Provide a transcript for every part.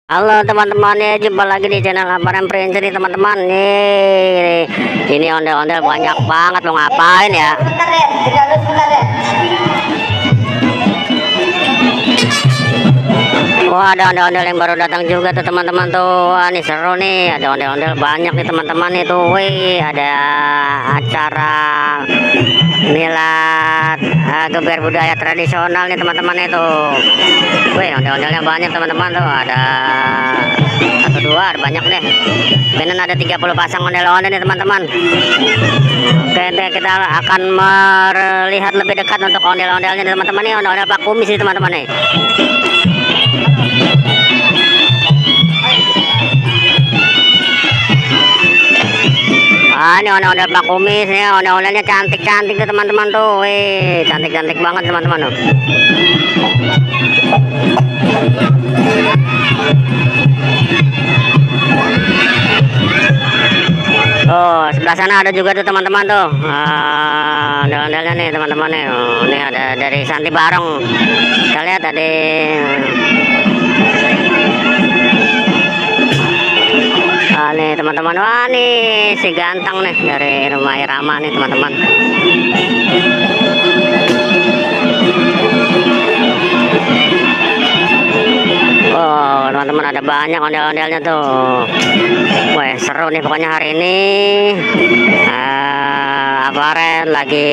Halo teman-teman, ya jumpa lagi di channel Aparan Prince nih teman-teman. Nih, ini ondel-ondel banyak banget, mau ngapain ya? Sebentar deh, sebentar deh. Wah, ada ondel-ondel yang baru datang juga tuh teman-teman tuh. Wah, ini seru nih, ada ondel-ondel banyak nih teman-teman itu. Wih, ada acara milad geber budaya tradisional nih teman-teman itu. Wih, ondel-ondelnya banyak teman-teman tuh. Ada satu dua, ada banyak deh. Benar ada 30 pasang ondel-ondel nih teman-teman. Oke, deh, kita akan melihat lebih dekat untuk ondel-ondelnya nih teman-teman. Nih ondel-ondel Pak Kumis nih teman-teman nih. Ini ondel-ondel Pak Kumis nih, ondel-ondelnya cantik-cantik tuh teman-teman tuh. Wih, cantik-cantik banget teman-teman tuh. Oh, sebelah sana ada juga tuh teman-teman tuh. Ondel-ondelnya nih teman-teman nih. Oh, ini ada dari Santi Barong. Kita lihat tadi. Nih teman-teman, wah nih si ganteng nih dari rumah Irama nih teman-teman. Oh teman-teman, ada banyak ondel-ondelnya tuh. Wah seru nih pokoknya hari ini. Aparen lagi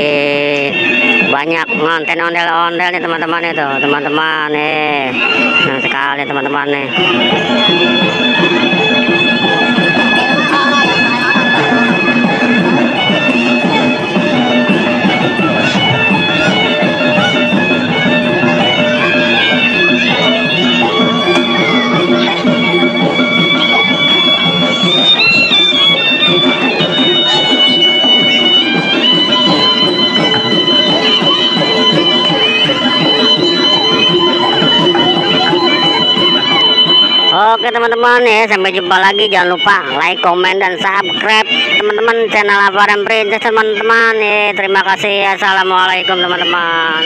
banyak ngonten ondel-ondel nih teman-teman itu, teman-teman nih. Nah sekali teman-teman nih. Oke teman-teman ya, sampai jumpa lagi. Jangan lupa like, komen, dan subscribe teman-teman channel Aparan Princess teman-teman ya. Terima kasih. Assalamualaikum teman-teman.